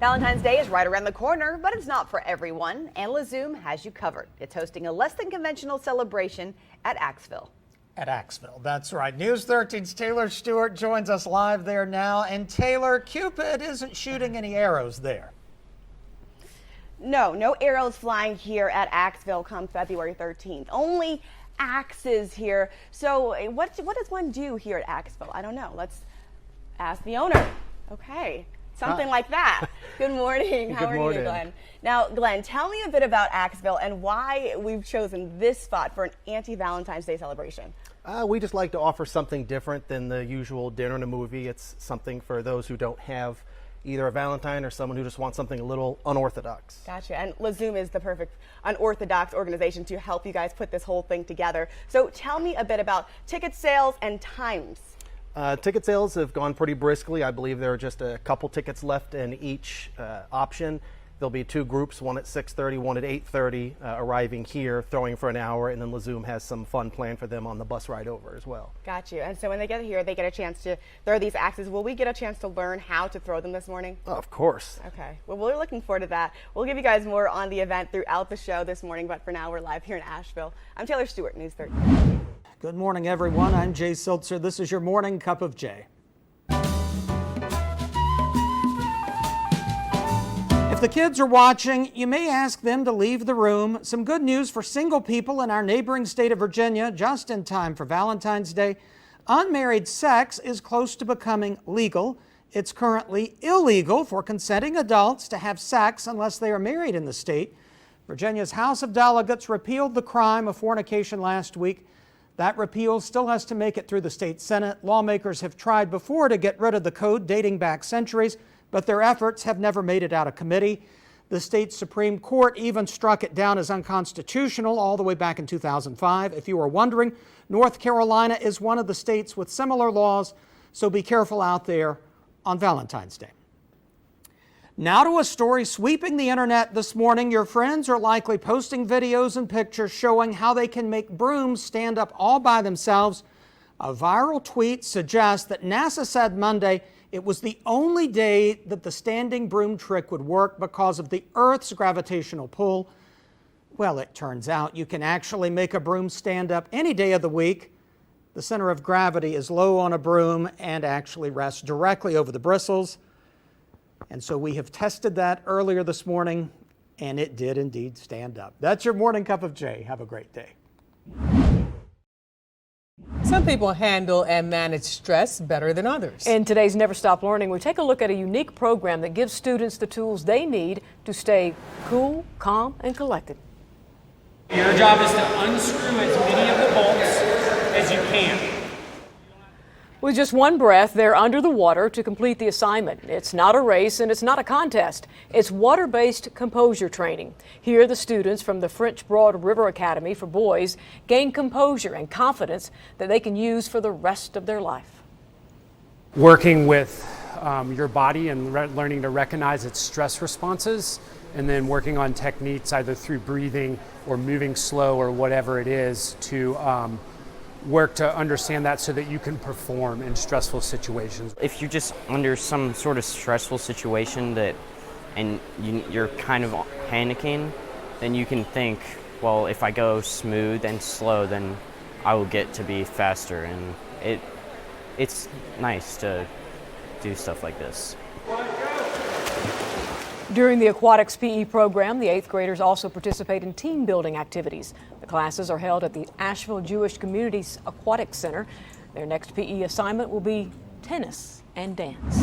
Valentine's Day is right around the corner, but it's not for everyone, and LaZoom has you covered. It's hosting a less than conventional celebration at Axeville. At Axeville, that's right. News 13's Taylor Stewart joins us live there now. And Taylor, Cupid isn't shooting any arrows there. No arrows flying here at Axeville come February 13th. Only axes here. So what does one do here at Axeville? I don't know. Let's ask the owner. Okay. Something like that. Good morning. How are you, Glenn? Now, Glenn, tell me a bit about Axeville and why we've chosen this spot for an anti-Valentine's Day celebration. We just like to offer something different than the usual dinner and a movie. It's something for those who don't have either a Valentine or someone who just wants something a little unorthodox. Gotcha. And LaZoom is the perfect unorthodox organization to help you guys put this whole thing together. So tell me a bit about ticket sales and times. Ticket sales have gone pretty briskly. I believe there are just a couple tickets left in each option. There'll be two groups, one at 6:30, one at 8:30, arriving here, throwing for an hour, and then LaZoom has some fun planned for them on the bus ride over as well. Got you. And so when they get here, they get a chance to throw these axes. Will we get a chance to learn how to throw them this morning? Oh, of course. Okay. Well, we're looking forward to that. We'll give you guys more on the event throughout the show this morning, but for now, we're live here in Asheville. I'm Taylor Stewart, News 13. Good morning, everyone. I'm Jay Siltzer. This is your morning cup of Jay. If the kids are watching, you may ask them to leave the room. Some good news for single people in our neighboring state of Virginia, just in time for Valentine's Day. Unmarried sex is close to becoming legal. It's currently illegal for consenting adults to have sex unless they are married in the state. Virginia's House of Delegates repealed the crime of fornication last week. That repeal still has to make it through the state Senate. Lawmakers have tried before to get rid of the code dating back centuries, but their efforts have never made it out of committee. The state Supreme Court even struck it down as unconstitutional all the way back in 2005. If you are wondering, North Carolina is one of the states with similar laws, so be careful out there on Valentine's Day. Now to a story sweeping the internet this morning. Your friends are likely posting videos and pictures showing how they can make brooms stand up all by themselves. A viral tweet suggests that NASA said Monday it was the only day that the standing broom trick would work because of the Earth's gravitational pull. Well, it turns out you can actually make a broom stand up any day of the week. The center of gravity is low on a broom and actually rests directly over the bristles. And so we have tested that earlier this morning, and it did indeed stand up. That's your morning cup of Jay. Have a great day. Some people handle and manage stress better than others. In today's Never Stop Learning, we take a look at a unique program that gives students the tools they need to stay cool, calm, and collected. Your job is to unscrew as many of the bolts as you can. With just one breath, they're under the water to complete the assignment. It's not a race and it's not a contest. It's water-based composure training. Here, the students from the French Broad River Academy for Boys gain composure and confidence that they can use for the rest of their life. Working with your body and learning to recognize its stress responses, and then working on techniques either through breathing or moving slow or whatever it is to work to understand that so that you can perform in stressful situations. If you're just under some sort of stressful situation and you're kind of panicking, then you can think, well, if I go smooth and slow, then I will get to be faster. And it's nice to do stuff like this. During the aquatics PE program, the 8th graders also participate in team building activities. The classes are held at the Asheville Jewish Community's Aquatic Center. Their next PE assignment will be tennis and dance.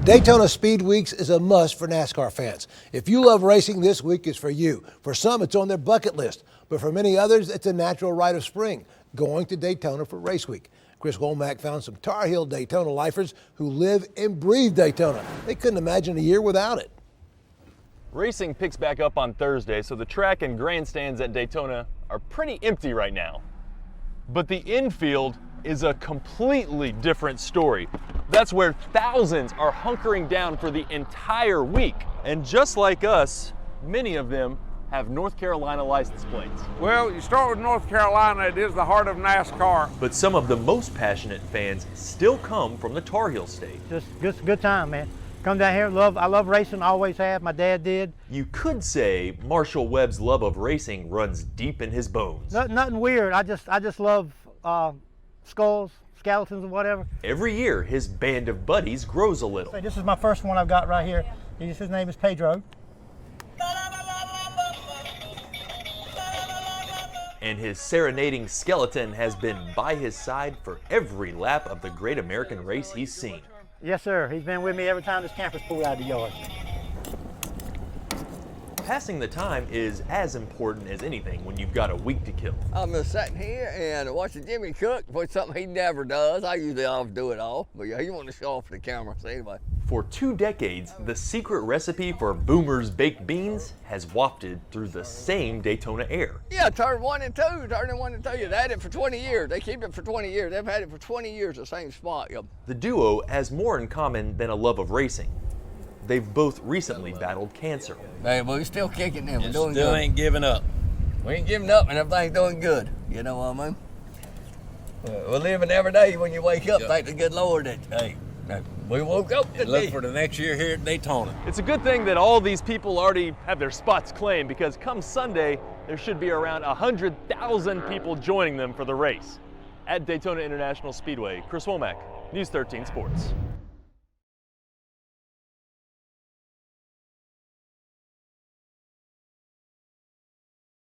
Daytona Speed Weeks is a must for NASCAR fans. If you love racing, this week is for you. For some, it's on their bucket list, but for many others, it's a natural rite of spring, going to Daytona for race week. Chris Womack found some Tar Heel Daytona lifers who live and breathe Daytona. They couldn't imagine a year without it. Racing picks back up on Thursday, so the track and grandstands at Daytona are pretty empty right now. But the infield is a completely different story. That's where thousands are hunkering down for the entire week. And just like us, many of them have North Carolina license plates. Well, you start with North Carolina, it is the heart of NASCAR. But some of the most passionate fans still come from the Tar Heel State. Just a good time, man. Come down here, I love racing, always have, my dad did. You could say Marshall Webb's love of racing runs deep in his bones. Nothing weird, I just love skulls, skeletons and whatever. Every year, his band of buddies grows a little. This is my first one I've got right here. His name is Pedro. And his serenading skeleton has been by his side for every lap of the great American race he's seen. Yes, sir. He's been with me every time this camper's pulled out of the yard. Passing the time is as important as anything when you've got a week to kill. I'm just sitting here and watching Jimmy cook, which is something he never does. I usually always do it all, but yeah, he want to show off the camera, so anyway. For 2 decades, the secret recipe for Boomer's baked beans has wafted through the same Daytona air. Yeah, turn 1 and 2, turning 1 and 2. They've had it for 20 years. They keep it for 20 years. They've had it for 20 years, the same spot. Yep. The duo has more in common than a love of racing. They've both recently battled cancer. Hey, but we're still kicking them. We're doing still good. Ain't giving up. We ain't giving up, and everything's doing good. You know what I mean? We're living every day when you wake up. Thank the good Lord that, hey, we woke up today. Look for the next year here at Daytona. It's a good thing that all these people already have their spots claimed, because come Sunday, there should be around 100,000 people joining them for the race. At Daytona International Speedway, Chris Womack, News 13 Sports.